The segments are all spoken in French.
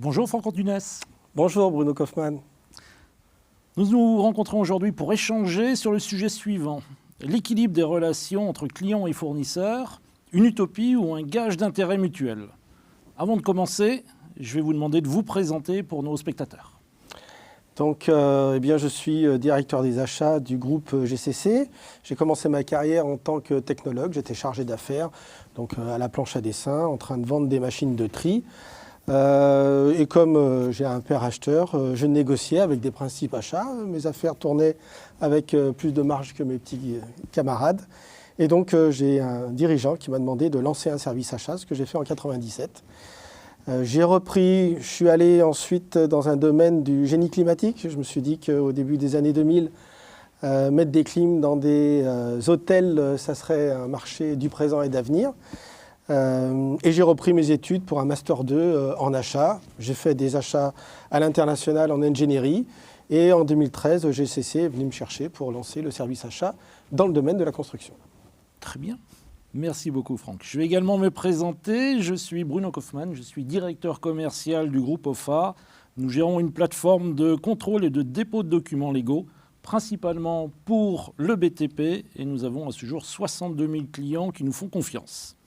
Bonjour Franck Antunes. Bonjour Bruno Kaufmann. Nous nous rencontrons aujourd'hui pour échanger sur le sujet suivant. L'équilibre des relations entre clients et fournisseurs, une utopie ou un gage d'intérêt mutuel. Avant de commencer, je vais vous demander de vous présenter pour nos spectateurs. Donc, je suis directeur des achats du groupe GCC. J'ai commencé ma carrière en tant que technologue. J'étais chargé d'affaires, donc à la planche à dessin, en train de vendre des machines de tri. Et comme j'ai un père acheteur, je négociais avec des principes achats. Mes affaires tournaient avec plus de marge que mes petits camarades. Et donc, j'ai un dirigeant qui m'a demandé de lancer un service achat, ce que j'ai fait en 1997. J'ai repris, je suis allé ensuite dans un domaine du génie climatique. Je me suis dit qu'au début des années 2000, mettre des clims dans des hôtels, ça serait un marché du présent et d'avenir. Et j'ai repris mes études pour un Master 2 en achat. J'ai fait des achats à l'international en ingénierie. Et en 2013, GCC est venu me chercher pour lancer le service achat dans le domaine de la construction. Très bien. Merci beaucoup Franck. Je vais également me présenter. Je suis Bruno Kaufmann, je suis directeur commercial du groupe OFA. Nous gérons une plateforme de contrôle et de dépôt de documents légaux, principalement pour le BTP. Et nous avons à ce jour 62 000 clients qui nous font confiance.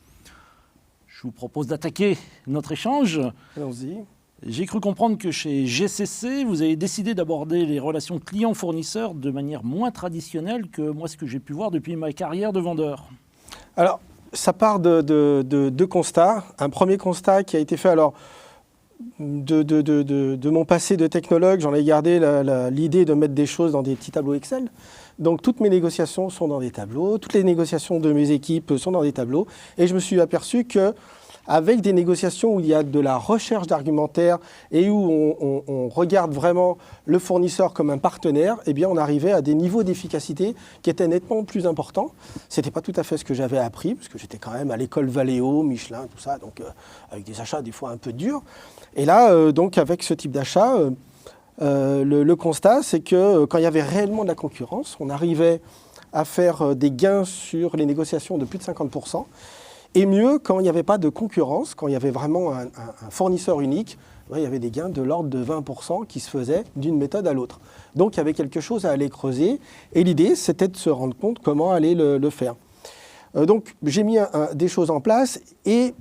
Je vous propose d'attaquer notre échange. Allons-y. J'ai cru comprendre que chez GCC, vous avez décidé d'aborder les relations clients-fournisseurs de manière moins traditionnelle que moi, ce que j'ai pu voir depuis ma carrière de vendeur. Alors, ça part de deux constats. Un premier constat qui a été fait de mon passé de technologue. J'en ai gardé l'idée de mettre des choses dans des petits tableaux Excel. Donc, toutes mes négociations sont dans des tableaux. Toutes les négociations de mes équipes sont dans des tableaux. Et je me suis aperçu qu'avec des négociations où il y a de la recherche d'argumentaire et où on regarde vraiment le fournisseur comme un partenaire, eh bien on arrivait à des niveaux d'efficacité qui étaient nettement plus importants. Ce n'était pas tout à fait ce que j'avais appris, parce que j'étais quand même à l'école Valeo, Michelin, tout ça, donc avec des achats des fois un peu durs. Et là, donc avec ce type d'achat, le constat, c'est que quand il y avait réellement de la concurrence, on arrivait à faire des gains sur les négociations de plus de 50%. Et mieux, quand il n'y avait pas de concurrence, quand il y avait vraiment un fournisseur unique, il y avait des gains de l'ordre de 20% qui se faisaient d'une méthode à l'autre. Donc il y avait quelque chose à aller creuser. Et l'idée, c'était de se rendre compte comment aller le faire. Donc j'ai mis des choses en place. Et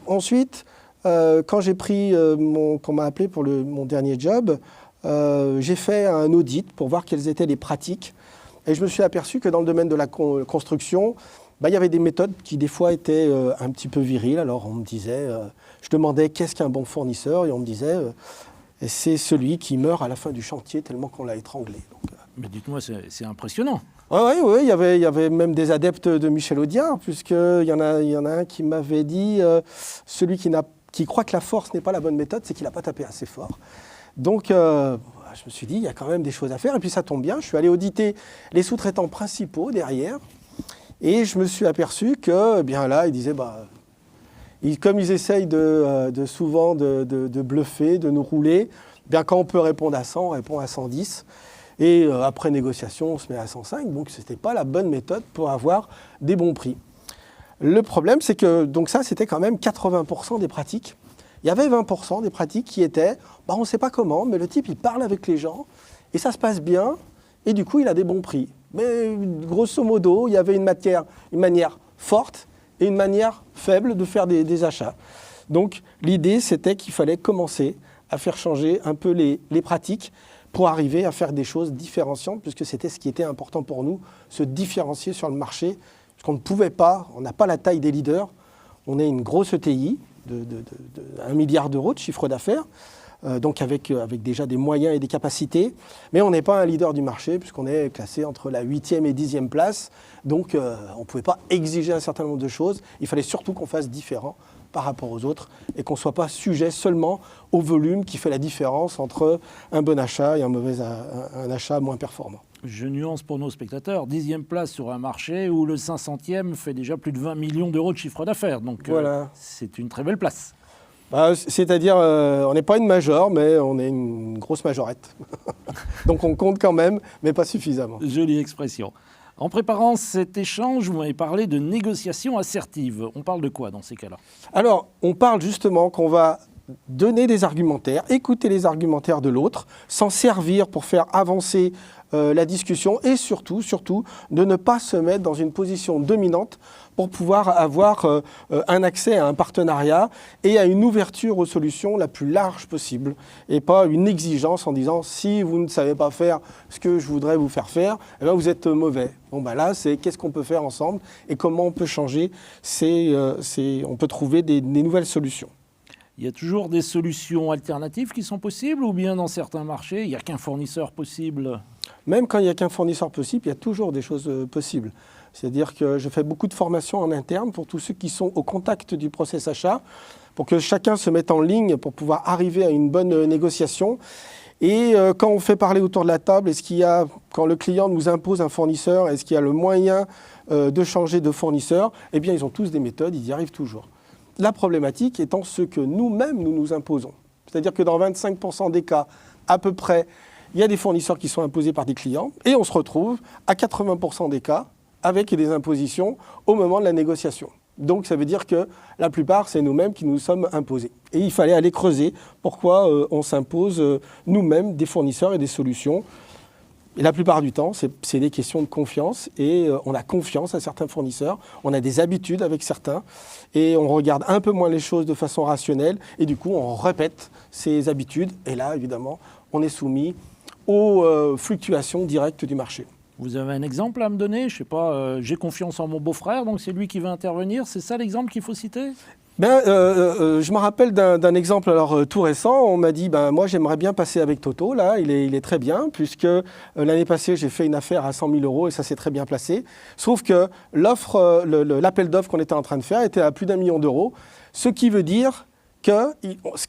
ensuite, quand j'ai pris qu'on m'a appelé pour mon dernier job, j'ai fait un audit pour voir quelles étaient les pratiques. Et je me suis aperçu que dans le domaine de la construction, il y avait des méthodes qui, des fois, étaient un petit peu viriles. Alors, on me disait, je demandais qu'est-ce qu'un bon fournisseur, et on me disait, c'est celui qui meurt à la fin du chantier tellement qu'on l'a étranglé. Donc, mais dites-moi, c'est impressionnant. Oui, il y avait même des adeptes de Michel Audiard, puisqu'il y en a un qui m'avait dit, celui qui croit que la force n'est pas la bonne méthode, c'est qu'il n'a pas tapé assez fort. Donc, je me suis dit, il y a quand même des choses à faire. Et puis, ça tombe bien, je suis allé auditer les sous-traitants principaux derrière. Et je me suis aperçu que, là, ils disaient, comme ils essayent souvent de bluffer, de nous rouler, quand on peut répondre à 100, on répond à 110. Et après négociation, on se met à 105. Donc, ce n'était pas la bonne méthode pour avoir des bons prix. Le problème, c'est que donc ça, c'était quand même 80% des pratiques. Il y avait 20% des pratiques qui étaient, on ne sait pas comment, mais le type, il parle avec les gens, et ça se passe bien, et du coup, il a des bons prix. Mais grosso modo, il y avait une manière forte et une manière faible de faire des achats. Donc l'idée, c'était qu'il fallait commencer à faire changer un peu les pratiques pour arriver à faire des choses différenciantes, puisque c'était ce qui était important pour nous, se différencier sur le marché, parce qu'on ne pouvait pas, on n'a pas la taille des leaders, on est une grosse ETI de 1 milliard d'euros de chiffre d'affaires, donc avec déjà des moyens et des capacités. Mais on n'est pas un leader du marché puisqu'on est classé entre la 8e et 10e place. Donc on ne pouvait pas exiger un certain nombre de choses. Il fallait surtout qu'on fasse différent par rapport aux autres et qu'on ne soit pas sujet seulement au volume qui fait la différence entre un bon achat et un achat moins performant. Je nuance pour nos spectateurs, 10e place sur un marché où le 500e fait déjà plus de 20 millions d'euros de chiffre d'affaires. Donc voilà. C'est une très belle place. C'est-à-dire, on n'est pas une major, mais on est une grosse majorette. Donc on compte quand même, mais pas suffisamment. Jolie expression. En préparant cet échange, vous m'avez parlé de négociation assertive. On parle de quoi dans ces cas-là ? Alors, on parle justement qu'on va donner des argumentaires, écouter les argumentaires de l'autre, s'en servir pour faire avancer la discussion et surtout, de ne pas se mettre dans une position dominante pour pouvoir avoir un accès à un partenariat et à une ouverture aux solutions la plus large possible et pas une exigence en disant si vous ne savez pas faire ce que je voudrais vous faire faire, eh bien vous êtes mauvais. Bon ben là, c'est qu'est-ce qu'on peut faire ensemble et comment on peut changer, on peut trouver des nouvelles solutions. Il y a toujours des solutions alternatives qui sont possibles ou bien dans certains marchés, il n'y a qu'un fournisseur possible? Même quand il n'y a qu'un fournisseur possible, il y a toujours des choses possibles. C'est-à-dire que je fais beaucoup de formations en interne pour tous ceux qui sont au contact du process achat, pour que chacun se mette en ligne pour pouvoir arriver à une bonne négociation. Et quand on fait parler autour de la table, quand le client nous impose un fournisseur, est-ce qu'il y a le moyen de changer de fournisseur? Eh bien, ils ont tous des méthodes, ils y arrivent toujours. La problématique étant ce que nous-mêmes, nous imposons. C'est-à-dire que dans 25% des cas, à peu près, il y a des fournisseurs qui sont imposés par des clients et on se retrouve à 80% des cas avec des impositions au moment de la négociation. Donc ça veut dire que la plupart, c'est nous-mêmes qui nous sommes imposés. Et il fallait aller creuser pourquoi on s'impose nous-mêmes des fournisseurs et des solutions. Et la plupart du temps, c'est des questions de confiance et on a confiance à certains fournisseurs, on a des habitudes avec certains et on regarde un peu moins les choses de façon rationnelle et du coup, on répète ces habitudes et là, évidemment, on est soumis aux fluctuations directes du marché. Vous avez un exemple à me donner? Je ne sais pas, j'ai confiance en mon beau-frère, donc c'est lui qui va intervenir. C'est ça l'exemple qu'il faut citer? Je me rappelle d'un exemple tout récent. On m'a dit, moi j'aimerais bien passer avec Toto, là, il est très bien, puisque l'année passée j'ai fait une affaire à 100 000 € et ça s'est très bien placé. Sauf que l'appel d'offres qu'on était en train de faire était à plus d'1 million d'euros, ce qui veut dire que ce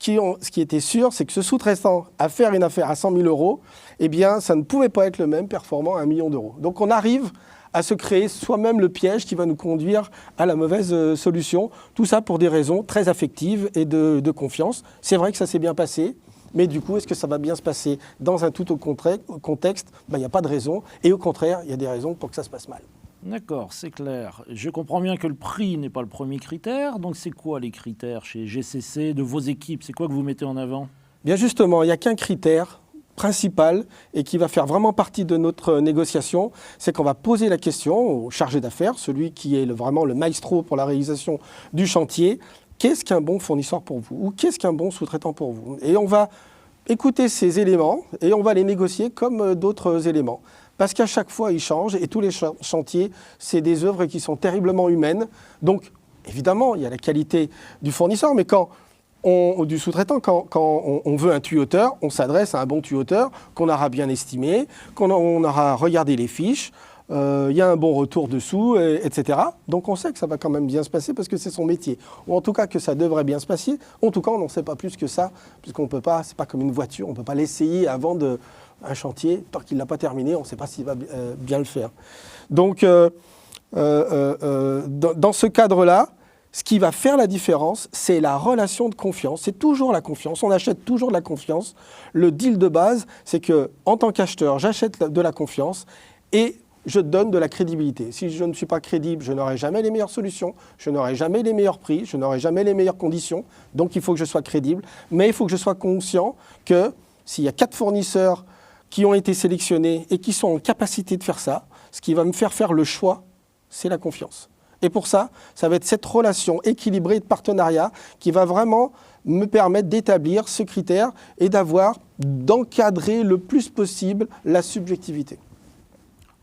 qui était sûr, c'est que ce sous-traitant à faire une affaire à 100 000 €, eh bien, ça ne pouvait pas être le même performant à 1 million d'euros. Donc on arrive à se créer soi-même le piège qui va nous conduire à la mauvaise solution. Tout ça pour des raisons très affectives et de confiance. C'est vrai que ça s'est bien passé, mais du coup, est-ce que ça va bien se passer dans un tout autre contexte? Il n'y a pas de raison. Et au contraire, il y a des raisons pour que ça se passe mal. D'accord, c'est clair. Je comprends bien que le prix n'est pas le premier critère. Donc c'est quoi les critères chez GCC, de vos équipes? C'est quoi que vous mettez en avant? Bien justement, il n'y a qu'un critère principal et qui va faire vraiment partie de notre négociation, c'est qu'on va poser la question au chargé d'affaires, celui qui est vraiment le maestro pour la réalisation du chantier, qu'est-ce qu'un bon fournisseur pour vous ou qu'est-ce qu'un bon sous-traitant pour vous? Et on va écouter ces éléments et on va les négocier comme d'autres éléments. Parce qu'à chaque fois, ils changent et tous les chantiers, c'est des œuvres qui sont terriblement humaines. Donc, évidemment, il y a la qualité du fournisseur, mais du sous-traitant, quand on veut un tuyauteur, on s'adresse à un bon tuyauteur qu'on aura bien estimé, qu'on aura regardé les fiches, il y a un bon retour dessous, etc. Donc on sait que ça va quand même bien se passer parce que c'est son métier. Ou en tout cas que ça devrait bien se passer. En tout cas, on n'en sait pas plus que ça, puisqu'on peut pas, c'est pas comme une voiture, on ne peut pas l'essayer avant un chantier, tant qu'il ne l'a pas terminé, on ne sait pas s'il va bien le faire. Donc dans ce cadre-là, ce qui va faire la différence, c'est la relation de confiance. C'est toujours la confiance. On achète toujours de la confiance. Le deal de base, c'est que, en tant qu'acheteur, j'achète de la confiance et je donne de la crédibilité. Si je ne suis pas crédible, je n'aurai jamais les meilleures solutions, je n'aurai jamais les meilleurs prix, je n'aurai jamais les meilleures conditions. Donc, il faut que je sois crédible. Mais il faut que je sois conscient que s'il y a 4 fournisseurs qui ont été sélectionnés et qui sont en capacité de faire ça, ce qui va me faire le choix, c'est la confiance. Et pour ça, ça va être cette relation équilibrée de partenariat qui va vraiment me permettre d'établir ce critère et d'encadrer le plus possible la subjectivité.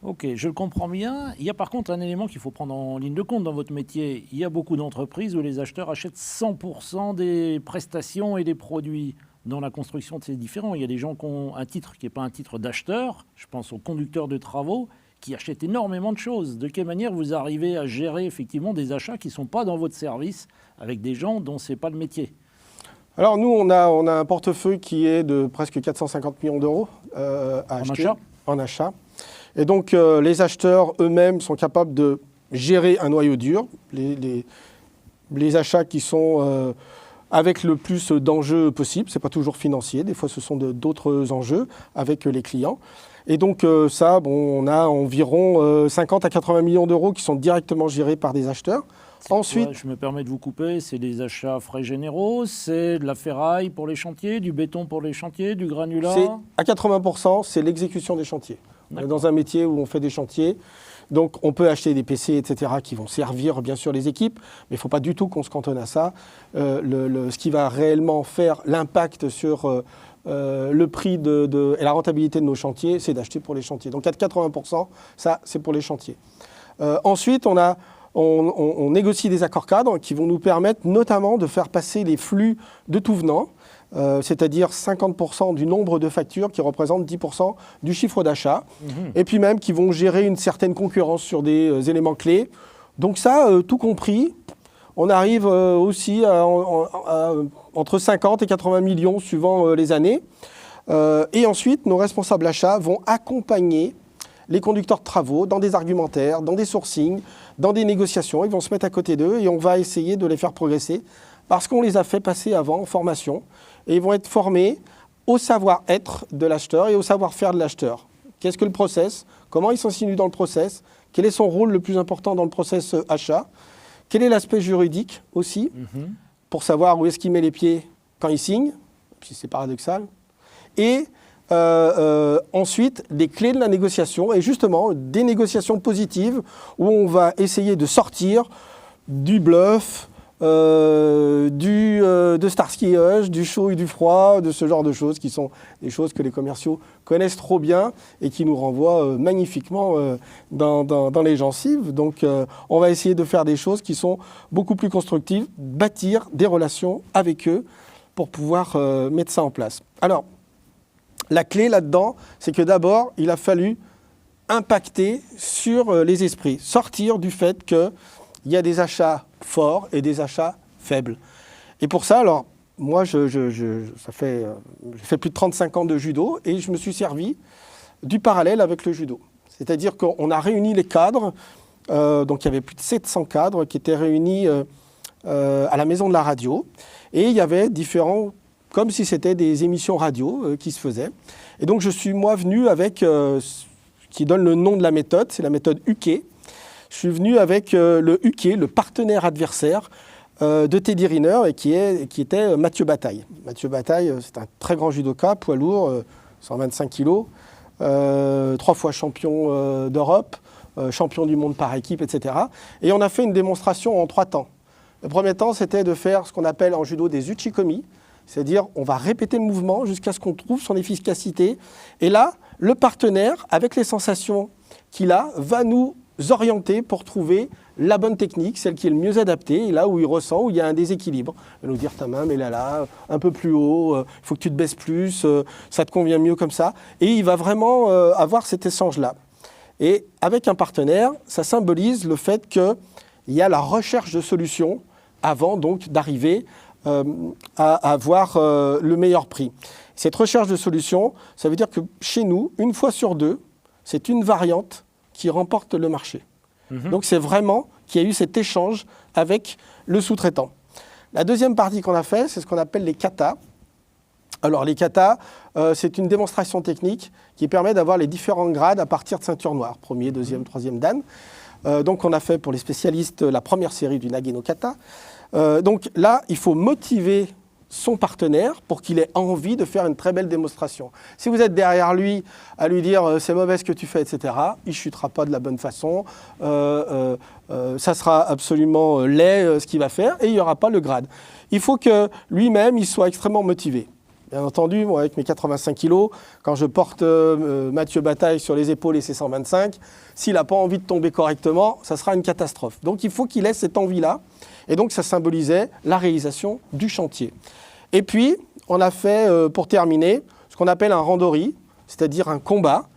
Ok, je le comprends bien. Il y a par contre un élément qu'il faut prendre en ligne de compte dans votre métier. Il y a beaucoup d'entreprises où les acheteurs achètent 100% des prestations et des produits. Dans la construction, c'est différent. Il y a des gens qui ont un titre qui n'est pas un titre d'acheteur. Je pense aux conducteurs de travaux, qui achètent énormément de choses. De quelle manière vous arrivez à gérer effectivement des achats qui ne sont pas dans votre service avec des gens dont ce n'est pas le métier? Alors nous, on a un portefeuille qui est de presque 450 millions d'euros à acheter en achat. Et donc les acheteurs eux-mêmes sont capables de gérer un noyau dur, les achats qui sont avec le plus d'enjeux possible. Ce n'est pas toujours financier, des fois ce sont d'autres enjeux avec les clients. Et donc ça, bon, on a environ 50 à 80 millions d'euros qui sont directement gérés par des acheteurs. Ensuite, Ouais, je me permets de vous couper, c'est des achats frais généraux, c'est de la ferraille pour les chantiers, du béton pour les chantiers, du granulat. à 80%, c'est l'exécution des chantiers. On est dans un métier où on fait des chantiers, donc on peut acheter des PC, etc., qui vont servir bien sûr les équipes, mais il ne faut pas du tout qu'on se cantonne à ça. Ce qui va réellement faire l'impact sur le prix et la rentabilité de nos chantiers, c'est d'acheter pour les chantiers. Donc à 80%, ça, c'est pour les chantiers. Ensuite, on négocie des accords cadres qui vont nous permettre notamment de faire passer les flux de tout venant, c'est-à-dire 50% du nombre de factures qui représentent 10% du chiffre d'achat, et puis même qui vont gérer une certaine concurrence sur des éléments clés. Donc ça, tout compris, on arrive aussi à entre 50 et 80 millions suivant les années. Et ensuite, nos responsables achats vont accompagner les conducteurs de travaux dans des argumentaires, dans des sourcings, dans des négociations. Ils vont se mettre à côté d'eux et on va essayer de les faire progresser parce qu'on les a fait passer avant en formation et ils vont être formés au savoir-être de l'acheteur et au savoir-faire de l'acheteur. Qu'est-ce que le process? Comment il s'insinue dans le process? Quel est son rôle le plus important dans le process achat? Quel est l'aspect juridique aussi pour savoir où est-ce qu'il met les pieds quand il signe, si c'est paradoxal. Et ensuite, des clés de la négociation et justement des négociations positives où on va essayer de sortir du bluff, de Starsky et Hutch, du chaud et du froid, de ce genre de choses qui sont des choses que les commerciaux connaissent trop bien et qui nous renvoient magnifiquement dans les gencives. Donc on va essayer de faire des choses qui sont beaucoup plus constructives, bâtir des relations avec eux pour pouvoir mettre ça en place. Alors, la clé là-dedans, c'est que d'abord, il a fallu impacter sur les esprits, sortir du fait qu'il y a des achats forts et des achats faibles. Et pour ça, alors, moi, j'ai fait plus de 35 ans de judo et je me suis servi du parallèle avec le judo. C'est-à-dire qu'on a réuni les cadres, donc il y avait plus de 700 cadres qui étaient réunis à la maison de la radio et il y avait différents, comme si c'était des émissions radio qui se faisaient. Et donc je suis moi venu avec, qui donne le nom de la méthode, c'est la méthode Uke. Je suis venu avec le Uke, le partenaire adversaire de Teddy Riner, et qui était Mathieu Bataille. Mathieu Bataille, c'est un très grand judoka, poids lourd, 125 kilos, 3 fois champion d'Europe, champion du monde par équipe, etc. Et on a fait une démonstration en 3 temps. Le premier temps, c'était de faire ce qu'on appelle en judo des uchikomi, c'est-à-dire on va répéter le mouvement jusqu'à ce qu'on trouve son efficacité. Et là, le partenaire, avec les sensations qu'il a, va nous orienter pour trouver la bonne technique, celle qui est le mieux adaptée, et là où il ressent, où il y a un déséquilibre. Il va nous dire ta main, mets-la là, un peu plus haut, il faut que tu te baisses plus, ça te convient mieux comme ça. Et il va vraiment avoir cet échange-là. Et avec un partenaire, ça symbolise le fait qu'il y a la recherche de solutions avant donc d'arriver à avoir le meilleur prix. Cette recherche de solutions, ça veut dire que chez nous, 1 fois sur 2, c'est une variante qui remporte le marché. Donc c'est vraiment qu'il y a eu cet échange avec le sous-traitant. La deuxième partie qu'on a fait, c'est ce qu'on appelle les katas. Alors les katas, c'est une démonstration technique qui permet d'avoir les différents grades à partir de ceinture noire, 1er, 2e, 3e dan. Donc on a fait pour les spécialistes la première série du Nage no Kata. Donc là, il faut motiver son partenaire pour qu'il ait envie de faire une très belle démonstration. Si vous êtes derrière lui à lui dire c'est mauvais ce que tu fais, etc., il ne chutera pas de la bonne façon, ça sera absolument laid ce qu'il va faire et il n'y aura pas le grade. Il faut que lui-même il soit extrêmement motivé. Bien entendu, moi avec mes 85 kilos, quand je porte Mathieu Bataille sur les épaules et ses 125, s'il n'a pas envie de tomber correctement, ça sera une catastrophe. Donc il faut qu'il ait cette envie-là. Et donc, ça symbolisait la réalisation du chantier. Et puis, on a fait, pour terminer, ce qu'on appelle un randori, c'est-à-dire un combat.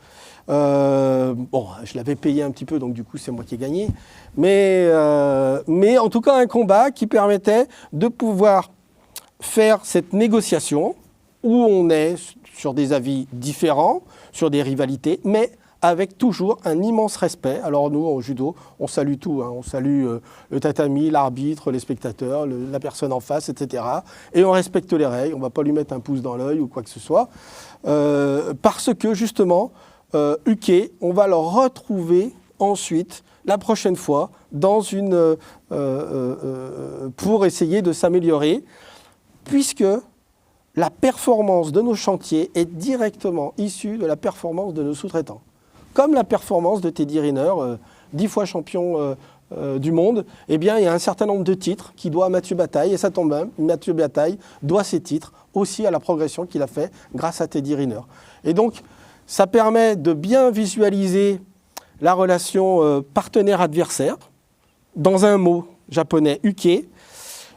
Bon, je l'avais payé un petit peu, donc du coup, c'est moi qui ai gagné. Mais en tout cas, un combat qui permettait de pouvoir faire cette négociation où on est sur des avis différents, sur des rivalités, mais avec toujours un immense respect. Alors nous, en judo, on salue tout. On salue le tatami, l'arbitre, les spectateurs, la personne en face, etc. Et on respecte les règles. On ne va pas lui mettre un pouce dans l'œil ou quoi que ce soit. Parce que, justement, UK, on va le retrouver ensuite, la prochaine fois, pour essayer de s'améliorer, puisque la performance de nos chantiers est directement issue de la performance de nos sous-traitants. Comme la performance de Teddy Riner, 10 fois champion du monde, eh bien, il y a un certain nombre de titres qui doit à Mathieu Bataille, et ça tombe bien, Mathieu Bataille doit ses titres aussi à la progression qu'il a fait grâce à Teddy Riner. Et donc, ça permet de bien visualiser la relation partenaire-adversaire, dans un mot japonais, uke,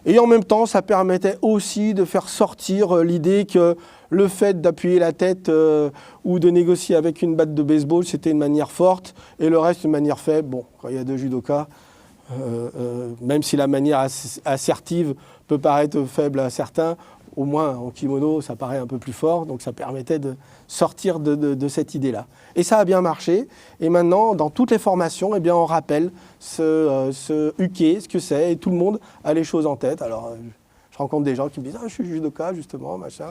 et en même temps, ça permettait aussi de faire sortir l'idée que le fait d'appuyer la tête ou de négocier avec une batte de baseball, c'était une manière forte, et le reste, une manière faible. Bon, quand il y a deux judokas, même si la manière assertive peut paraître faible à certains, au moins en kimono, ça paraît un peu plus fort, donc ça permettait de sortir de cette idée-là. Et ça a bien marché, et maintenant, dans toutes les formations, eh bien, on rappelle ce uke, ce que c'est, et tout le monde a les choses en tête. Alors, je rencontre des gens qui me disent « Ah, je suis judoka, justement, machin. »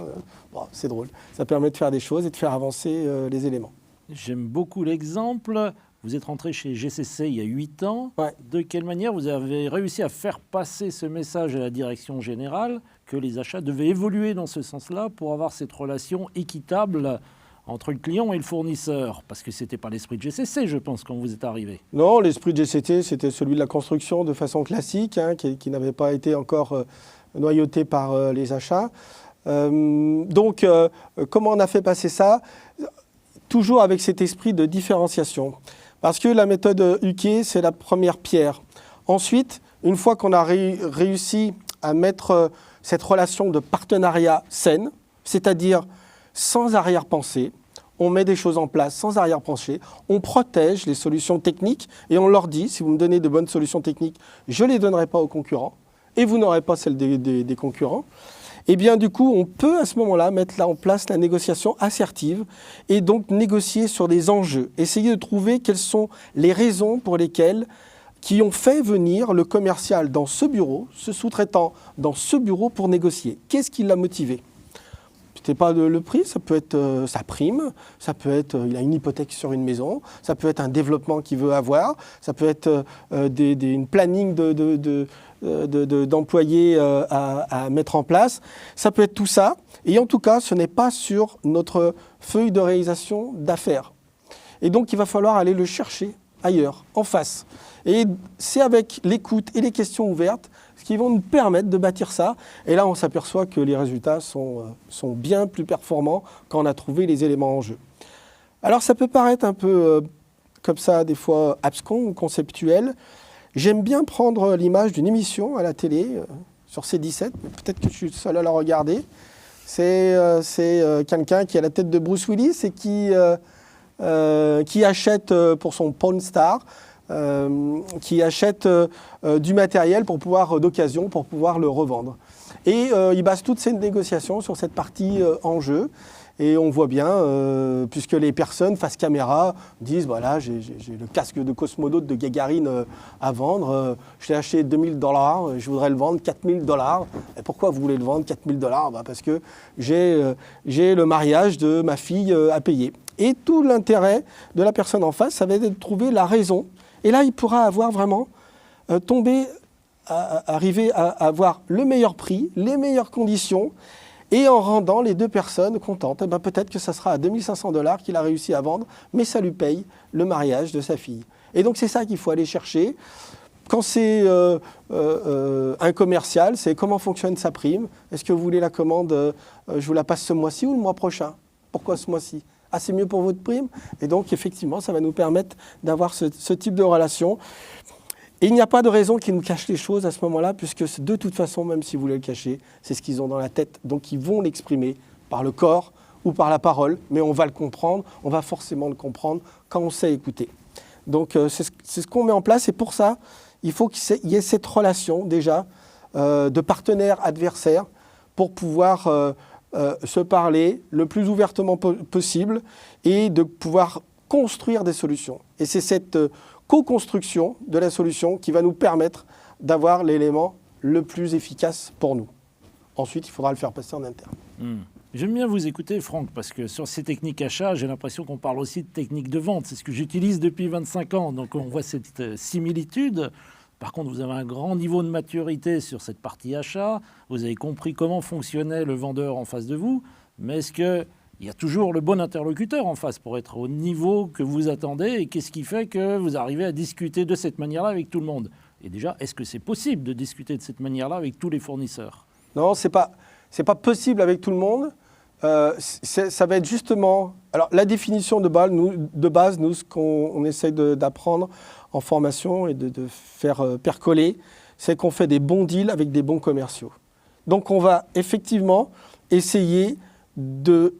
Bon, c'est drôle, ça permet de faire des choses et de faire avancer les éléments. J'aime beaucoup l'exemple. Vous êtes rentré chez GCC il y a 8 ans. Ouais. De quelle manière vous avez réussi à faire passer ce message à la direction générale que les achats devaient évoluer dans ce sens-là pour avoir cette relation équitable entre le client et le fournisseur? Parce que ce n'était pas l'esprit de GCC, je pense, quand vous êtes arrivé. Non, l'esprit de GCC, c'était celui de la construction de façon classique, qui n'avait pas été encore noyauté par les achats. Donc, comment on a fait passer ça? Toujours avec cet esprit de différenciation. Parce que la méthode UK, c'est la première pierre. Ensuite, une fois qu'on a réussi à mettre cette relation de partenariat saine, c'est-à-dire sans arrière-pensée, on met des choses en place sans arrière-pensée, on protège les solutions techniques et on leur dit, si vous me donnez de bonnes solutions techniques, je ne les donnerai pas aux concurrents et vous n'aurez pas celles des concurrents. Et bien du coup, on peut à ce moment-là mettre en place la négociation assertive et donc négocier sur des enjeux. Essayer de trouver quelles sont les raisons pour lesquelles qui ont fait venir le commercial dans ce bureau, ce sous-traitant dans ce bureau pour négocier. Qu'est-ce qui l'a motivé ? Ce n'est pas le prix, ça peut être sa prime, ça peut être il a une hypothèque sur une maison, ça peut être un développement qu'il veut avoir, ça peut être une planning d'employés à mettre en place. Ça peut être tout ça. Et en tout cas, ce n'est pas sur notre feuille de réalisation d'affaires. Et donc, il va falloir aller le chercher ailleurs, en face. Et c'est avec l'écoute et les questions ouvertes qui vont nous permettre de bâtir ça. Et là, on s'aperçoit que les résultats sont bien plus performants quand on a trouvé les éléments en jeu. Alors, ça peut paraître un peu comme ça, des fois abscon ou conceptuel. J'aime bien prendre l'image d'une émission à la télé, sur C17, mais peut-être que je suis seul à la regarder. C'est quelqu'un qui a la tête de Bruce Willis et qui achète pour son Pawn Star, qui achète du matériel d'occasion pour pouvoir le revendre. Et il base toutes ses négociations sur cette partie en jeu. Et on voit bien, puisque les personnes face caméra disent, voilà, j'ai le casque de cosmonaute de Gagarine à vendre, je l'ai acheté $2000, je voudrais le vendre $4000. Et pourquoi vous voulez le vendre $4000 ? Parce que j'ai le mariage de ma fille à payer. Et tout l'intérêt de la personne en face, ça va être de trouver la raison. Et là, il pourra avoir vraiment arriver à avoir le meilleur prix, les meilleures conditions, et en rendant les deux personnes contentes. Et ben peut-être que ça sera à $2500 qu'il a réussi à vendre, mais ça lui paye le mariage de sa fille. Et donc c'est ça qu'il faut aller chercher. Quand c'est un commercial, c'est comment fonctionne sa prime. Est-ce que vous voulez la commande, je vous la passe ce mois-ci ou le mois prochain ? Pourquoi ce mois-ci ? Ah, c'est mieux pour votre prime ? Et donc effectivement, ça va nous permettre d'avoir ce type de relation. Et il n'y a pas de raison qu'ils nous cachent les choses à ce moment-là, puisque de toute façon, même si vous voulez le cacher, c'est ce qu'ils ont dans la tête. Donc ils vont l'exprimer par le corps ou par la parole, mais on va le comprendre, on va forcément le comprendre quand on sait écouter. Donc c'est ce qu'on met en place, et pour ça, il faut qu'il y ait cette relation déjà de partenaire-adversaire pour pouvoir se parler le plus ouvertement possible et de pouvoir construire des solutions. Et c'est cette co-construction de la solution qui va nous permettre d'avoir l'élément le plus efficace pour nous. Ensuite, il faudra le faire passer en interne. J'aime bien vous écouter, Franck, parce que sur ces techniques achats, j'ai l'impression qu'on parle aussi de techniques de vente. C'est ce que j'utilise depuis 25 ans. Donc on voit cette similitude. Par contre, vous avez un grand niveau de maturité sur cette partie achat. Vous avez compris comment fonctionnait le vendeur en face de vous. Mais est-ce qu'il y a toujours le bon interlocuteur en face pour être au niveau que vous attendez? Et qu'est-ce qui fait que vous arrivez à discuter de cette manière-là avec tout le monde? Et déjà, est-ce que c'est possible de discuter de cette manière-là avec tous les fournisseurs? Non, c'est pas possible avec tout le monde. Ça va être justement... Alors, la définition de base, nous, ce qu'on essaye d'apprendre en formation et de faire percoler, c'est qu'on fait des bons deals avec des bons commerciaux. Donc, on va effectivement essayer de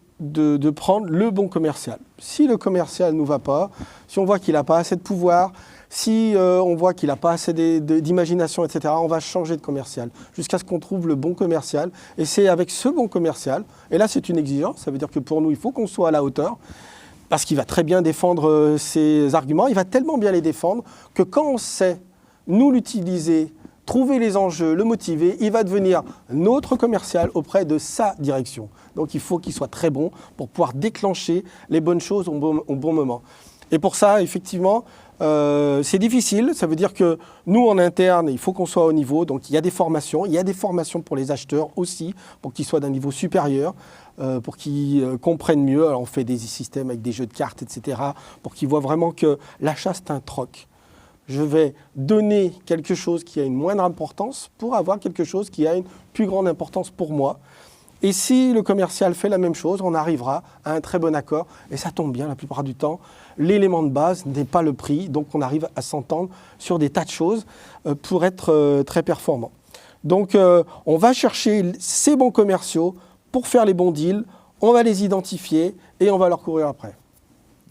prendre le bon commercial. Si le commercial ne nous va pas, si on voit qu'il n'a pas assez de pouvoir, si on voit qu'il n'a pas assez d'imagination, etc., on va changer de commercial jusqu'à ce qu'on trouve le bon commercial. Et c'est avec ce bon commercial, et là c'est une exigence, ça veut dire que pour nous, il faut qu'on soit à la hauteur, parce qu'il va très bien défendre ses arguments, il va tellement bien les défendre que quand on sait nous l'utiliser, trouver les enjeux, le motiver, il va devenir notre commercial auprès de sa direction. Donc il faut qu'il soit très bon pour pouvoir déclencher les bonnes choses au bon moment. Et pour ça, effectivement, c'est difficile. Ça veut dire que nous, en interne, il faut qu'on soit au niveau. Donc il y a des formations. Il y a des formations pour les acheteurs aussi, pour qu'ils soient d'un niveau supérieur, pour qu'ils comprennent mieux. Alors, on fait des systèmes avec des jeux de cartes, etc., pour qu'ils voient vraiment que l'achat, c'est un troc. Je vais donner quelque chose qui a une moindre importance pour avoir quelque chose qui a une plus grande importance pour moi. Et si le commercial fait la même chose, on arrivera à un très bon accord. Et ça tombe bien la plupart du temps. L'élément de base n'est pas le prix. Donc on arrive à s'entendre sur des tas de choses pour être très performant. Donc on va chercher ces bons commerciaux pour faire les bons deals. On va les identifier et on va leur courir après.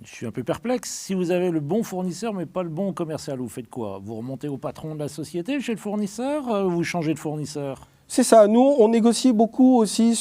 Je suis un peu perplexe. Si vous avez le bon fournisseur mais pas le bon commercial, vous faites quoi? Vous remontez au patron de la société chez le fournisseur ou vous changez de fournisseur? C'est ça. Nous, on négocie beaucoup aussi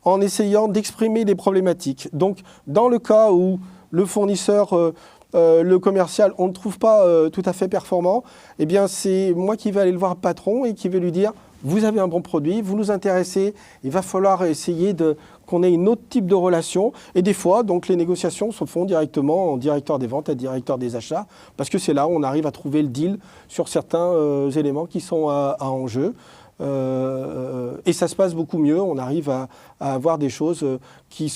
en essayant d'exprimer les problématiques. Donc, dans le cas où le fournisseur, le commercial, on ne le trouve pas tout à fait performant, eh bien, c'est moi qui vais aller le voir le patron et qui vais lui dire « Vous avez un bon produit, vous nous intéressez, il va falloir essayer qu'on ait un autre type de relation. » Et des fois, donc, les négociations se font directement en directeur des ventes et directeur des achats, parce que c'est là où on arrive à trouver le deal sur certains éléments qui sont à enjeu. Et ça se passe beaucoup mieux, on arrive à avoir des choses qui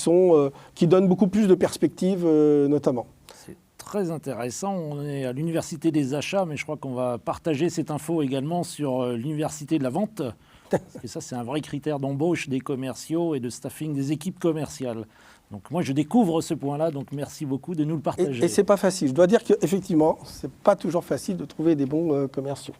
donnent beaucoup plus de perspectives notamment. C'est très intéressant, on est à l'université des achats, mais je crois qu'on va partager cette info également sur l'université de la vente, parce que ça c'est un vrai critère d'embauche des commerciaux et de staffing des équipes commerciales. Donc moi je découvre ce point-là, donc merci beaucoup de nous le partager. Et c'est pas facile, je dois dire qu'effectivement, c'est pas toujours facile de trouver des bons commerciaux.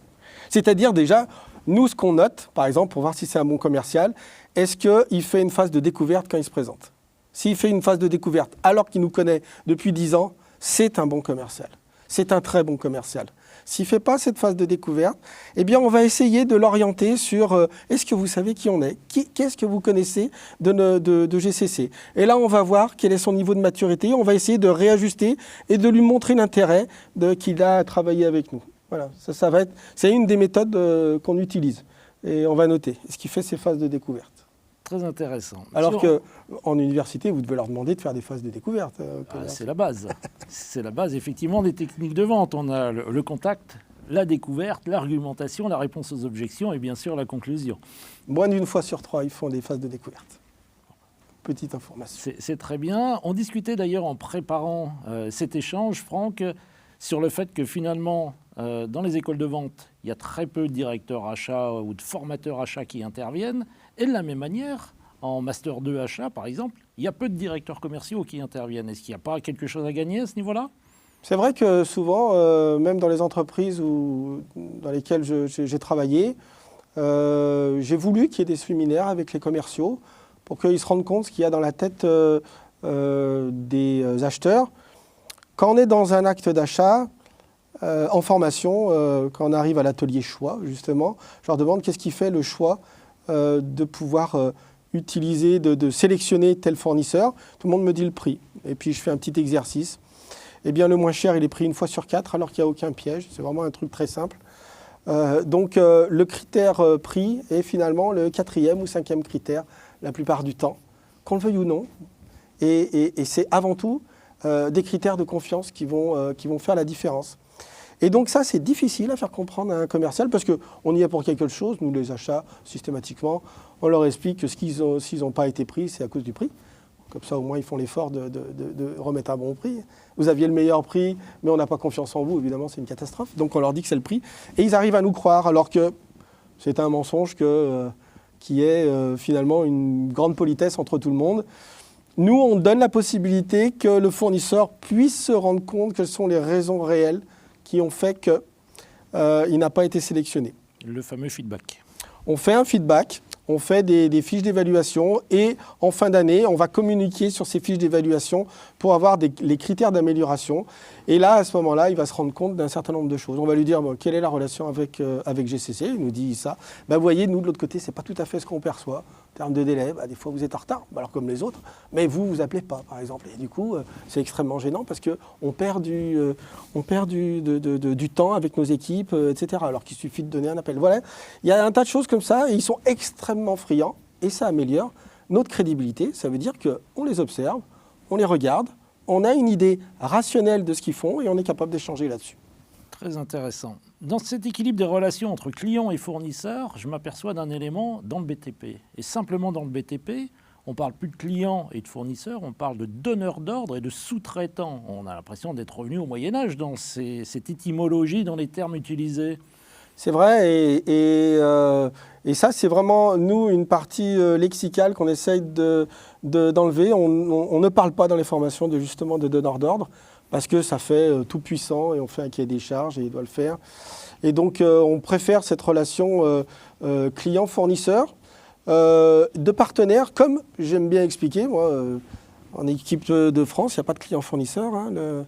C'est-à-dire déjà, nous, ce qu'on note, par exemple, pour voir si c'est un bon commercial, est-ce qu'il fait une phase de découverte quand il se présente? S'il fait une phase de découverte alors qu'il nous connaît depuis 10 ans, c'est un bon commercial. C'est un très bon commercial. S'il ne fait pas cette phase de découverte, eh bien, on va essayer de l'orienter sur est-ce que vous savez qui on est? Qu'est-ce que vous connaissez de GCC? Et là, on va voir quel est son niveau de maturité. On va essayer de réajuster et de lui montrer l'intérêt qu'il a à travailler avec nous. Voilà, c'est une des méthodes qu'on utilise et on va noter ce qui fait ces phases de découverte. Très intéressant. Alors qu'en université, vous devez leur demander de faire des phases de découverte. C'est la base. C'est la base, effectivement, des techniques de vente. On a le contact, la découverte, l'argumentation, la réponse aux objections et bien sûr la conclusion. Moins d'une fois sur 3, ils font des phases de découverte. Petite information. C'est très bien. On discutait d'ailleurs en préparant cet échange, Franck, sur le fait que finalement, dans les écoles de vente, il y a très peu de directeurs achats ou de formateurs achats qui interviennent. Et de la même manière, en Master 2 achat, par exemple, il y a peu de directeurs commerciaux qui interviennent. Est-ce qu'il n'y a pas quelque chose à gagner à ce niveau-là? C'est vrai que souvent, même dans les entreprises dans lesquelles j'ai travaillé, j'ai voulu qu'il y ait des séminaires avec les commerciaux pour qu'ils se rendent compte ce qu'il y a dans la tête des acheteurs. Quand on est dans un acte d'achat, en formation, quand on arrive à l'atelier choix, justement, je leur demande qu'est-ce qui fait le choix de pouvoir utiliser, de sélectionner tel fournisseur. Tout le monde me dit le prix. Et puis je fais un petit exercice. Eh bien, le moins cher, il est pris 1 fois sur 4, alors qu'il n'y a aucun piège. C'est vraiment un truc très simple. Donc, le critère prix est finalement le 4e ou 5e critère la plupart du temps qu'on le veuille ou non. Et c'est avant tout des critères de confiance qui vont faire la différence. Et donc ça, c'est difficile à faire comprendre à un commercial parce qu'on y est pour quelque chose. Nous, les achats, systématiquement, on leur explique que s'ils n'ont pas été pris, c'est à cause du prix. Comme ça, au moins, ils font l'effort de remettre un bon prix. Vous aviez le meilleur prix, mais on n'a pas confiance en vous. Évidemment, c'est une catastrophe. Donc, on leur dit que c'est le prix. Et ils arrivent à nous croire, alors que c'est un mensonge qui est finalement une grande politesse entre tout le monde. Nous, on donne la possibilité que le fournisseur puisse se rendre compte quelles sont les raisons réelles qui ont fait qu'il n'a pas été sélectionné. Le fameux feedback. On fait un feedback, on fait des fiches d'évaluation et en fin d'année, on va communiquer sur ces fiches d'évaluation pour avoir les critères d'amélioration. Et là, à ce moment-là, il va se rendre compte d'un certain nombre de choses. On va lui dire quelle est la relation avec GCC. Il nous dit ça. Vous voyez, nous, de l'autre côté, ce n'est pas tout à fait ce qu'on perçoit. En termes de délai, des fois, vous êtes en retard, alors comme les autres. Mais vous, vous appelez pas, par exemple. Et du coup, c'est extrêmement gênant parce qu'on perd du temps avec nos équipes, etc. Alors qu'il suffit de donner un appel. Voilà, il y a un tas de choses comme ça et ils sont extrêmement friands et ça améliore notre crédibilité. Ça veut dire qu'on les observe, on les regarde, on a une idée rationnelle de ce qu'ils font et on est capable d'échanger là-dessus. Très intéressant. Dans cet équilibre des relations entre clients et fournisseurs, je m'aperçois d'un élément dans le BTP. Et simplement dans le BTP, on ne parle plus de clients et de fournisseurs, on parle de donneurs d'ordre et de sous-traitants. On a l'impression d'être revenu au Moyen-Âge dans cette étymologie, dans les termes utilisés. C'est vrai, et ça, c'est vraiment, nous, une partie lexicale qu'on essaye d'enlever. On ne parle pas dans les formations justement de donneur d'ordre, parce que ça fait tout puissant, et on fait un cahier des charges, et il doit le faire. Et donc, on préfère cette relation client-fournisseur, de partenaires, comme j'aime bien expliquer, moi, en équipe de France, il n'y a pas de client-fournisseur. Hein,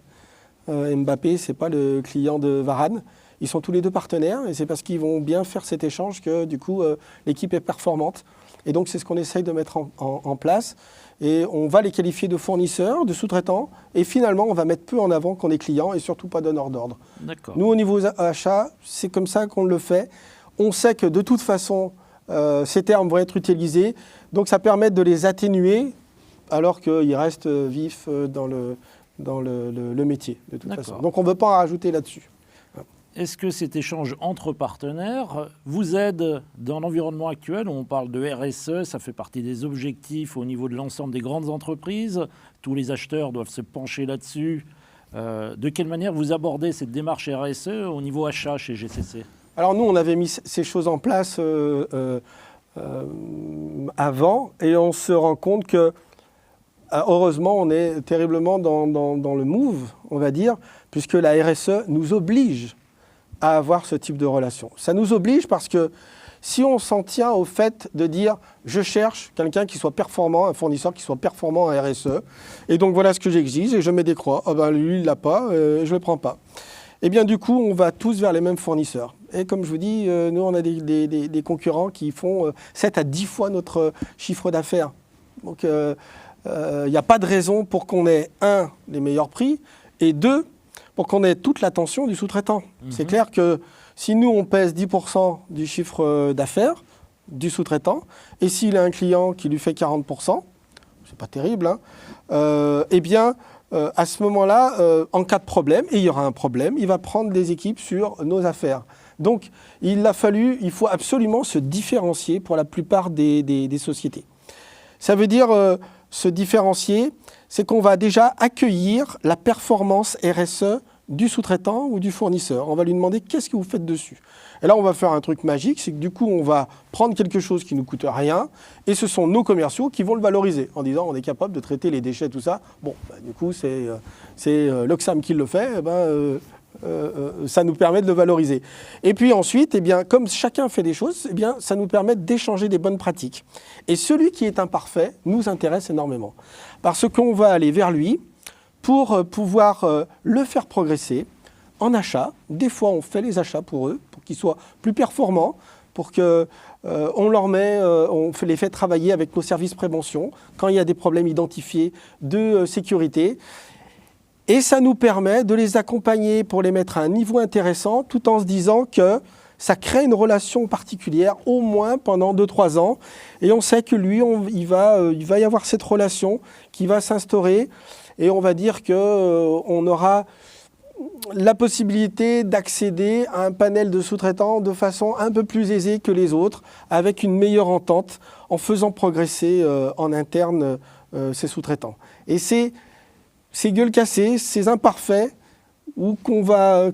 Mbappé, ce n'est pas le client de Varane. Ils sont tous les deux partenaires et c'est parce qu'ils vont bien faire cet échange que du coup l'équipe est performante. Et donc c'est ce qu'on essaye de mettre en place. Et on va les qualifier de fournisseurs, de sous-traitants. Et finalement, on va mettre peu en avant qu'on est client et surtout pas donneur d'ordre. Nous, au niveau achat, c'est comme ça qu'on le fait. On sait que de toute façon, ces termes vont être utilisés. Donc ça permet de les atténuer alors qu'ils restent vifs dans le métier de toute façon. Donc on ne veut pas en rajouter là-dessus. Est-ce que cet échange entre partenaires vous aide dans l'environnement actuel où on parle de RSE, ça fait partie des objectifs au niveau de l'ensemble des grandes entreprises, tous les acheteurs doivent se pencher là-dessus. De quelle manière vous abordez cette démarche RSE au niveau achat chez GCC ? Alors nous, on avait mis ces choses en place avant et on se rend compte que heureusement, on est terriblement dans le move, on va dire, puisque la RSE nous oblige à avoir ce type de relation. Ça nous oblige parce que si on s'en tient au fait de dire « je cherche quelqu'un qui soit performant, un fournisseur qui soit performant en RSE, et donc voilà ce que j'exige et je mets des croix, lui il ne l'a pas, je ne le prends pas ». Eh bien du coup, on va tous vers les mêmes fournisseurs. Et comme je vous dis, nous on a des concurrents qui font 7 à 10 fois notre chiffre d'affaires. Donc il n'y a pas de raison pour qu'on ait, un, les meilleurs prix, et deux, pour qu'on ait toute l'attention du sous-traitant. C'est clair que si nous, on pèse 10% du chiffre d'affaires du sous-traitant, et s'il a un client qui lui fait 40%, c'est pas terrible, hein, eh bien, à ce moment-là, en cas de problème, et il y aura un problème, il va prendre des équipes sur nos affaires. Donc, il faut absolument se différencier pour la plupart des sociétés. Ça veut dire se différencier, c'est qu'on va déjà accueillir la performance RSE du sous-traitant ou du fournisseur. On va lui demander qu'est-ce que vous faites dessus. Et là, on va faire un truc magique, c'est que du coup, on va prendre quelque chose qui ne nous coûte rien et ce sont nos commerciaux qui vont le valoriser en disant on est capable de traiter les déchets, tout ça. Bon, du coup, c'est l'Oxam qui le fait, ça nous permet de le valoriser. Et puis ensuite, eh bien, comme chacun fait des choses, eh bien, ça nous permet d'échanger des bonnes pratiques. Et celui qui est imparfait nous intéresse énormément. Parce qu'on va aller vers lui pour pouvoir le faire progresser en achat. Des fois, on fait les achats pour eux, pour qu'ils soient plus performants, pour qu'on on les fait travailler avec nos services prévention quand il y a des problèmes identifiés de sécurité. Et ça nous permet de les accompagner pour les mettre à un niveau intéressant, tout en se disant que ça crée une relation particulière, au moins pendant 2-3 ans. Et on sait que lui, il va y avoir cette relation qui va s'instaurer. Et on va dire qu'on aura la possibilité d'accéder à un panel de sous-traitants de façon un peu plus aisée que les autres, avec une meilleure entente, en faisant progresser en interne ces sous-traitants. Et c'est ces gueules cassées, ces imparfaits, qu'on va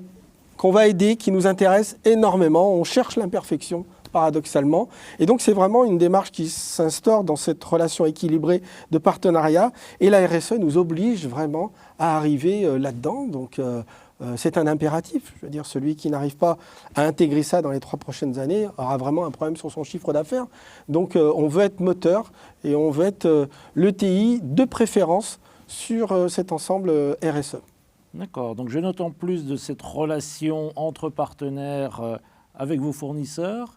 aider, qui nous intéressent énormément. On cherche l'imperfection, paradoxalement. Et donc, c'est vraiment une démarche qui s'instaure dans cette relation équilibrée de partenariat. Et la RSE nous oblige vraiment à arriver là-dedans. Donc, c'est un impératif. Je veux dire, celui qui n'arrive pas à intégrer ça dans les 3 prochaines années aura vraiment un problème sur son chiffre d'affaires. Donc, on veut être moteur et on veut être l'ETI de préférence sur cet ensemble RSE. D'accord. Donc, je note en plus de cette relation entre partenaires avec vos fournisseurs,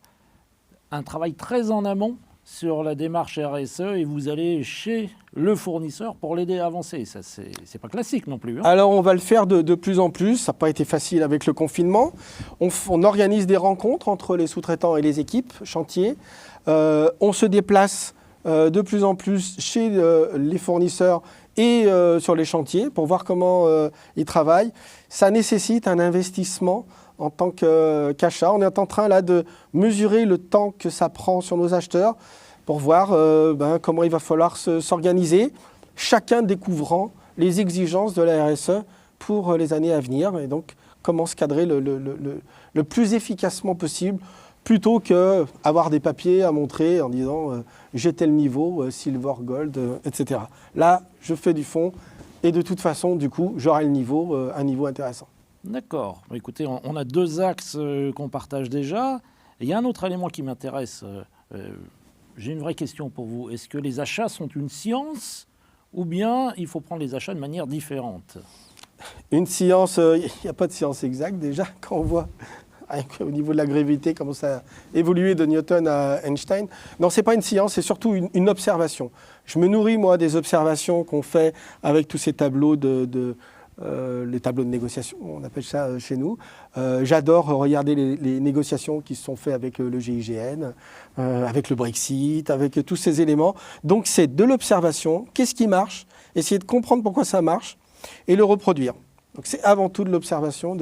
un travail très en amont sur la démarche RSE et vous allez chez le fournisseur pour l'aider à avancer. Ça, c'est pas classique non plus. Hein. Alors, on va le faire de plus en plus. Ça n'a pas été facile avec le confinement. On organise des rencontres entre les sous-traitants et les équipes chantier. On se déplace de plus en plus chez les fournisseurs et sur les chantiers pour voir comment ils travaillent. Ça nécessite un investissement en tant qu'achat. On est en train là de mesurer le temps que ça prend sur nos acheteurs pour voir comment il va falloir s'organiser, chacun découvrant les exigences de la RSE pour les années à venir et donc comment se cadrer le plus efficacement possible plutôt qu'avoir des papiers à montrer en disant j'ai tel niveau, silver, gold, etc. Là, je fais du fond et de toute façon, du coup, j'aurai un niveau intéressant. D'accord. Écoutez, on a 2 axes qu'on partage déjà. Et il y a un autre élément qui m'intéresse. J'ai une vraie question pour vous. Est-ce que les achats sont une science ou bien il faut prendre les achats de manière différente ? Une science, il n'y a pas de science exacte déjà. Quand on voit au niveau de la gravité comment ça a évolué de Newton à Einstein. Non, ce n'est pas une science, c'est surtout une observation. Je me nourris, moi, des observations qu'on fait avec tous ces tableaux les tableaux de négociation, on appelle ça chez nous. J'adore regarder les négociations qui se sont faites avec le GIGN, avec le Brexit, avec tous ces éléments. Donc c'est de l'observation, qu'est-ce qui marche, essayer de comprendre pourquoi ça marche et le reproduire. Donc c'est avant tout de l'observation,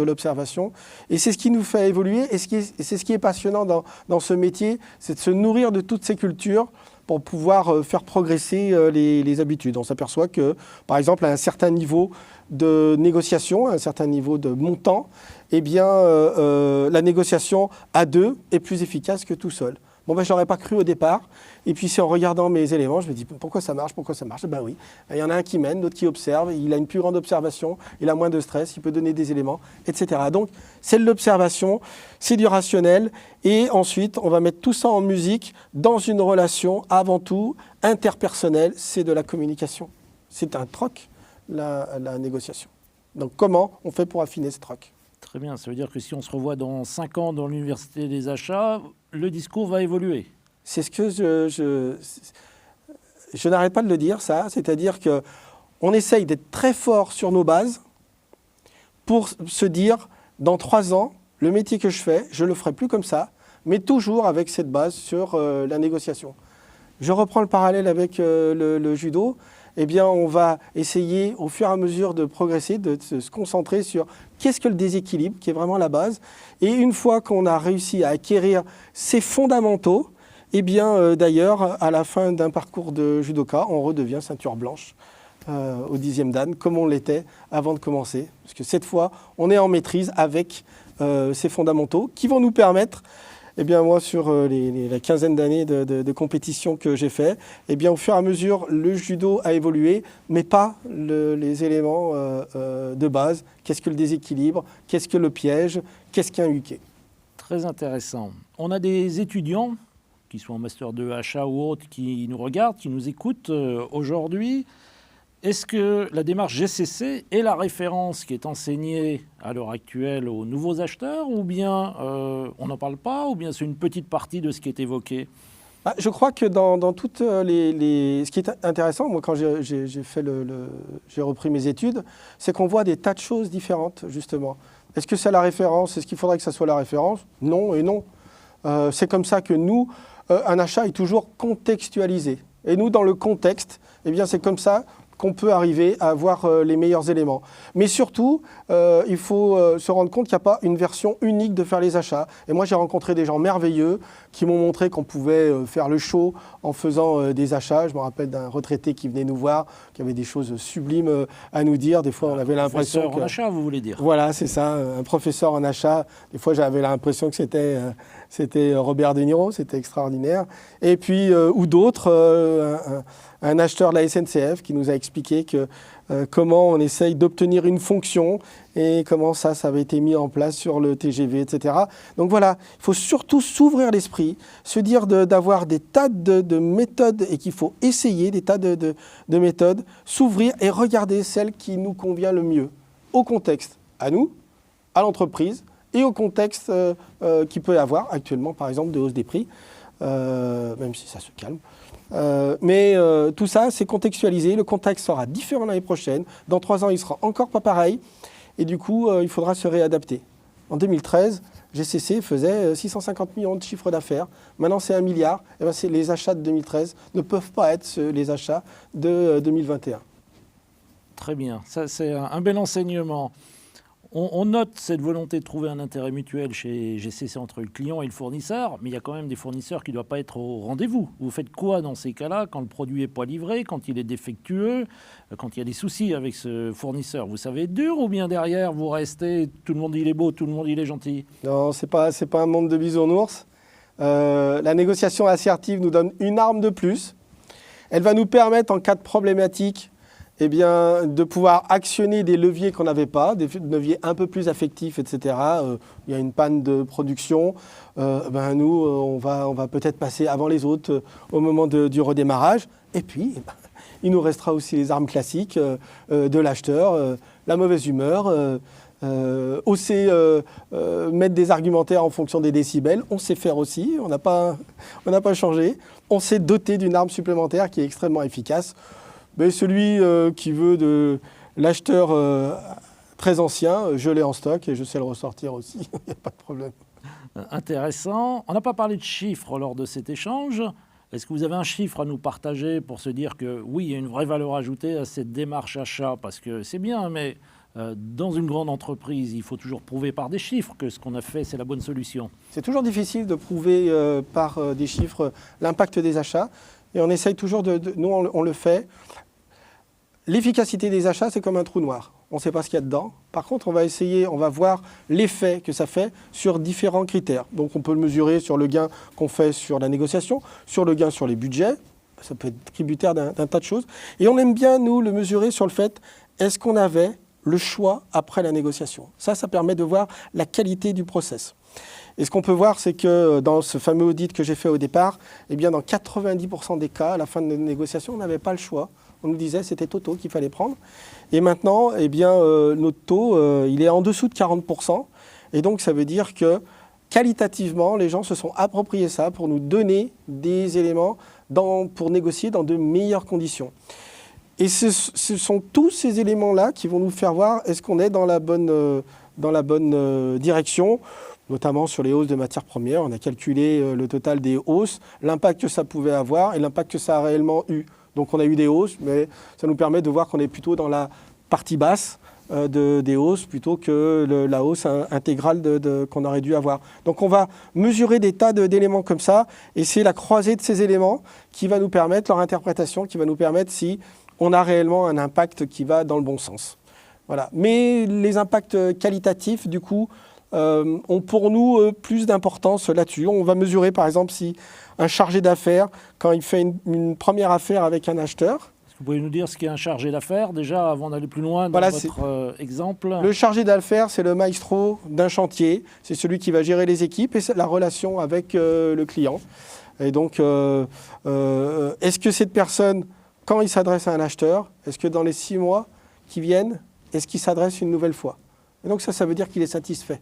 et c'est ce qui nous fait évoluer, et c'est ce qui est passionnant dans ce métier, c'est de se nourrir de toutes ces cultures pour pouvoir faire progresser les habitudes. On s'aperçoit que, par exemple, à un certain niveau de négociation, à un certain niveau de montant, eh bien, la négociation à 2 est plus efficace que tout seul. Bon, je ne l'aurais pas cru au départ. Et puis, c'est en regardant mes éléments, je me dis, pourquoi ça marche ? Ben oui, il y en a un qui mène, l'autre qui observe, il a une plus grande observation, il a moins de stress, il peut donner des éléments, etc. Donc, c'est de l'observation, c'est du rationnel. Et ensuite, on va mettre tout ça en musique dans une relation, avant tout, interpersonnelle, c'est de la communication. C'est un troc, la négociation. Donc, comment on fait pour affiner ce troc ? Très bien, ça veut dire que si on se revoit dans 5 ans dans l'université des achats, le discours va évoluer. C'est ce que je n'arrête pas de le dire, ça. C'est-à-dire qu'on essaye d'être très fort sur nos bases pour se dire, dans 3 ans, le métier que je fais, je ne le ferai plus comme ça, mais toujours avec cette base sur la négociation. Je reprends le parallèle avec le judo. Eh bien, on va essayer, au fur et à mesure de progresser, de se concentrer sur qu'est-ce que le déséquilibre, qui est vraiment la base. Et une fois qu'on a réussi à acquérir ces fondamentaux, eh bien, d'ailleurs, à la fin d'un parcours de judoka, on redevient ceinture blanche au 10e dan, comme on l'était avant de commencer. Parce que cette fois, on est en maîtrise avec ces fondamentaux qui vont nous permettre, eh bien, moi, sur la quinzaine d'années de compétition que j'ai fait, eh bien, au fur et à mesure, le judo a évolué, mais pas les éléments de base. Qu'est-ce que le déséquilibre ? Qu'est-ce que le piège ? Qu'est-ce qu'un uke ? Très intéressant. On a des étudiants, qui sont en Master 2 achat ou autres, qui nous regardent, qui nous écoutent aujourd'hui. Est-ce que la démarche GCC est la référence qui est enseignée à l'heure actuelle aux nouveaux acheteurs, ou bien on n'en parle pas, ou bien c'est une petite partie de ce qui est évoqué ? Je crois que dans toutes ce qui est intéressant, moi quand j'ai repris mes études, c'est qu'on voit des tas de choses différentes justement. Est-ce que c'est la référence? Est-ce qu'il faudrait que ça soit la référence? Non et non. C'est comme ça que nous, un achat est toujours contextualisé. Et nous, dans le contexte, eh bien, c'est comme ça qu'on peut arriver à avoir les meilleurs éléments. Mais surtout, il faut se rendre compte qu'il n'y a pas une version unique de faire les achats. Et moi, j'ai rencontré des gens merveilleux qui m'ont montré qu'on pouvait faire le show en faisant des achats. Je me rappelle d'un retraité qui venait nous voir, qui avait des choses sublimes à nous dire. Des fois, on avait l'impression Professeur en achat, vous voulez dire? Voilà, c'est ça, un professeur en achat. Des fois, j'avais l'impression que c'était Robert De Niro, c'était extraordinaire. Et puis, ou d'autres, un acheteur de la SNCF qui nous a expliqué comment on essaye d'obtenir une fonction et comment ça avait été mis en place sur le TGV, etc. Donc voilà, il faut surtout s'ouvrir l'esprit, se dire d'avoir des tas de méthodes et qu'il faut essayer des tas de méthodes, s'ouvrir et regarder celle qui nous convient le mieux, au contexte, à nous, à l'entreprise et au contexte qu'il peut y avoir actuellement, par exemple, de hausse des prix, même si ça se calme. Mais tout ça, c'est contextualisé. Le contexte sera différent l'année prochaine. Dans 3 ans, il sera encore pas pareil. Et du coup, il faudra se réadapter. En 2013, GCC faisait 650 millions de chiffre d'affaires. Maintenant, c'est 1 milliard. Et bien, les achats de 2013 ne peuvent pas être les achats de 2021. Très bien. Ça, c'est un bel enseignement. On note cette volonté de trouver un intérêt mutuel chez GCC entre le client et le fournisseur, mais il y a quand même des fournisseurs qui ne doivent pas être au rendez-vous. Vous faites quoi dans ces cas-là, quand le produit n'est pas livré, quand il est défectueux, quand il y a des soucis avec ce fournisseur? Vous savez être dur ou bien derrière, vous restez, tout le monde il est beau, tout le monde il est gentil? Non, c'est pas un monde de bisounours. La négociation assertive nous donne une arme de plus. Elle va nous permettre, en cas de problématique, eh bien, de pouvoir actionner des leviers qu'on n'avait pas, des leviers un peu plus affectifs, etc. Il y a une panne de production, nous, on va peut-être passer avant les autres au moment du redémarrage. Et puis, il nous restera aussi les armes classiques de l'acheteur, la mauvaise humeur, oser mettre des argumentaires en fonction des décibels. On sait faire aussi, on n'a pas changé. On s'est doté d'une arme supplémentaire qui est extrêmement efficace. Mais celui qui veut de l'acheteur très ancien, je l'ai en stock et je sais le ressortir aussi, il n'y a pas de problème. Intéressant. On n'a pas parlé de chiffres lors de cet échange. Est-ce que vous avez un chiffre à nous partager pour se dire que oui, il y a une vraie valeur ajoutée à cette démarche achat? Parce que c'est bien, mais dans une grande entreprise, il faut toujours prouver par des chiffres que ce qu'on a fait, c'est la bonne solution. C'est toujours difficile de prouver par des chiffres l'impact des achats. Et on essaye toujours nous, on le fait. L'efficacité des achats, c'est comme un trou noir. On ne sait pas ce qu'il y a dedans. Par contre, on va voir l'effet que ça fait sur différents critères. Donc, on peut le mesurer sur le gain qu'on fait sur la négociation, sur le gain sur les budgets. Ça peut être tributaire d'un tas de choses. Et on aime bien, nous, le mesurer sur le fait, est-ce qu'on avait le choix après la négociation? Ça permet de voir la qualité du process. Et ce qu'on peut voir, c'est que dans ce fameux audit que j'ai fait au départ, eh bien, dans 90% des cas, à la fin de la négociation, on n'avait pas le choix. On nous disait que c'était Toto qu'il fallait prendre. Et maintenant, eh bien, notre taux, il est en dessous de 40%. Et donc, ça veut dire que qualitativement, les gens se sont appropriés ça pour nous donner des éléments pour négocier dans de meilleures conditions. Et ce sont tous ces éléments-là qui vont nous faire voir est-ce qu'on est dans la bonne direction, notamment sur les hausses de matières premières. On a calculé le total des hausses, l'impact que ça pouvait avoir et l'impact que ça a réellement eu. Donc on a eu des hausses, mais ça nous permet de voir qu'on est plutôt dans la partie basse des hausses plutôt que la hausse intégrale qu'on aurait dû avoir. Donc on va mesurer des tas d'éléments comme ça, et c'est la croisée de ces éléments qui va nous permettre, leur interprétation, qui va nous permettre si on a réellement un impact qui va dans le bon sens. Voilà. Mais les impacts qualitatifs, du coup, ont pour nous plus d'importance là-dessus. On va mesurer par exemple si un chargé d'affaires, quand il fait une première affaire avec un acheteur. Est-ce que vous pouvez nous dire ce qu'est un chargé d'affaires déjà avant d'aller plus loin dans votre exemple? Le chargé d'affaires, c'est le maestro d'un chantier. C'est celui qui va gérer les équipes et la relation avec le client. Et donc, est-ce que cette personne, quand il s'adresse à un acheteur, est-ce que dans les 6 mois qui viennent, est-ce qu'il s'adresse une nouvelle fois? Et donc ça veut dire qu'il est satisfait.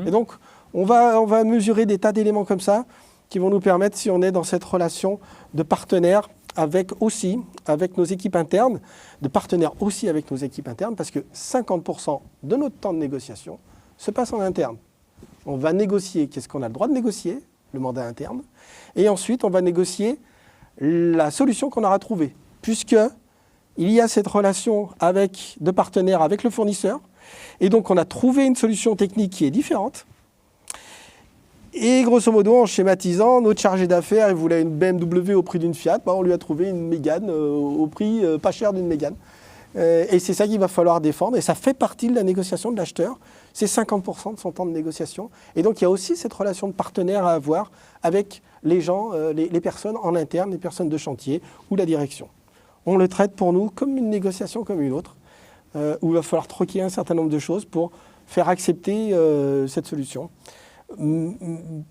Et donc, on va mesurer des tas d'éléments comme ça qui vont nous permettre, si on est dans cette relation de partenaire avec nos équipes internes, parce que 50% de notre temps de négociation se passe en interne. On va négocier qu'est-ce qu'on a le droit de négocier, le mandat interne, et ensuite on va négocier la solution qu'on aura trouvée, puisque il y a cette relation de partenaire avec le fournisseur, et donc on a trouvé une solution technique qui est différente. Et grosso modo, en schématisant, notre chargé d'affaires, il voulait une BMW au prix d'une Fiat, on lui a trouvé une Mégane au prix pas cher d'une Mégane. Et c'est ça qu'il va falloir défendre, et ça fait partie de la négociation de l'acheteur. C'est 50% de son temps de négociation. Et donc il y a aussi cette relation de partenaire à avoir avec les gens, les personnes en interne, les personnes de chantier ou la direction. On le traite pour nous comme une négociation comme une autre, où il va falloir troquer un certain nombre de choses pour faire accepter cette solution.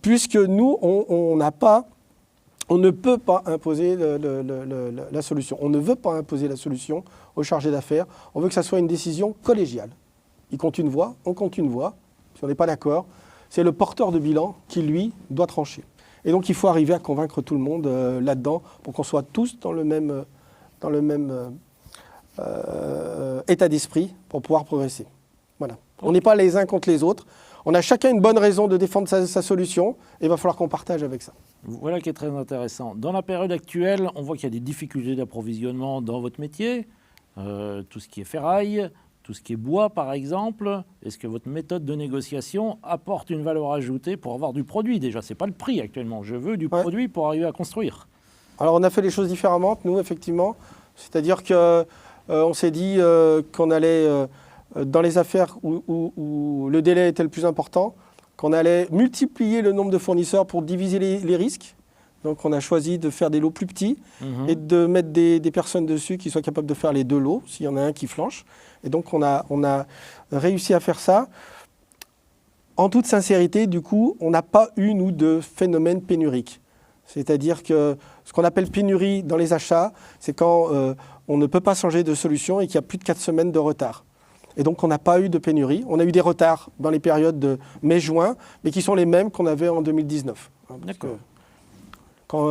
Puisque nous, on ne peut pas imposer la solution. On ne veut pas imposer la solution au chargé d'affaires. On veut que ça soit une décision collégiale. Il compte une voix, on compte une voix. Si on n'est pas d'accord, c'est le porteur de bilan qui, lui, doit trancher. Et donc, il faut arriver à convaincre tout le monde là-dedans pour qu'on soit tous dans le même état d'esprit pour pouvoir progresser. Voilà. On n'est pas les uns contre les autres. On a chacun une bonne raison de défendre sa solution et il va falloir qu'on partage avec ça. Voilà qui est très intéressant. Dans la période actuelle, on voit qu'il y a des difficultés d'approvisionnement dans votre métier, tout ce qui est ferraille, tout ce qui est bois par exemple. Est-ce que votre méthode de négociation apporte une valeur ajoutée pour avoir du produit déjà? Ce n'est pas le prix actuellement, je veux du produit pour arriver à construire. Alors on a fait les choses différemment, nous effectivement. C'est-à-dire qu'on s'est dit qu'on allait... dans les affaires où le délai était le plus important, qu'on allait multiplier le nombre de fournisseurs pour diviser les risques. Donc on a choisi de faire des lots plus petits et de mettre des personnes dessus qui soient capables de faire les 2 lots, s'il y en a un qui flanche. Et donc on a réussi à faire ça. En toute sincérité, du coup, on n'a pas eu, nous, de phénomène pénurique. C'est-à-dire que ce qu'on appelle pénurie dans les achats, c'est quand on ne peut pas changer de solution et qu'il y a plus de 4 semaines de retard. Et donc, on n'a pas eu de pénurie. On a eu des retards dans les périodes de mai-juin, mais qui sont les mêmes qu'on avait en 2019. D'accord. Quand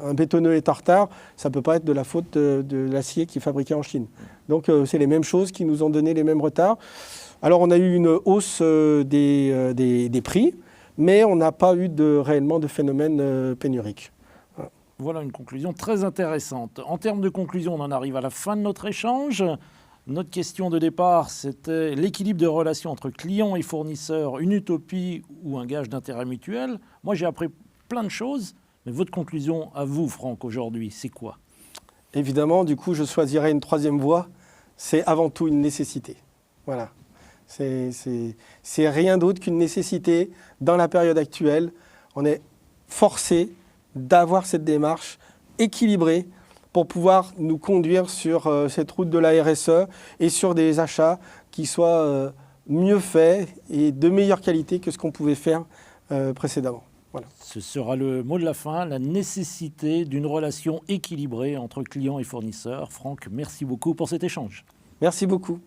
un bétonneux est en retard, ça ne peut pas être de la faute de l'acier qui est fabriqué en Chine. Donc, c'est les mêmes choses qui nous ont donné les mêmes retards. Alors, on a eu une hausse des prix, mais on n'a pas eu réellement de phénomène pénurique. Voilà une conclusion très intéressante. En termes de conclusion, on en arrive à la fin de notre échange. Notre question de départ, c'était l'équilibre de relations entre clients et fournisseurs, une utopie ou un gage d'intérêt mutuel. Moi, j'ai appris plein de choses, mais votre conclusion à vous, Franck, aujourd'hui, c'est quoi? Évidemment, du coup, je choisirais une 3e voie. C'est avant tout une nécessité. Voilà. C'est rien d'autre qu'une nécessité. Dans la période actuelle, on est forcé d'avoir cette démarche équilibrée pour pouvoir nous conduire sur cette route de la RSE et sur des achats qui soient mieux faits et de meilleure qualité que ce qu'on pouvait faire précédemment. Voilà. Ce sera le mot de la fin, la nécessité d'une relation équilibrée entre clients et fournisseurs. Franck, merci beaucoup pour cet échange. Merci beaucoup.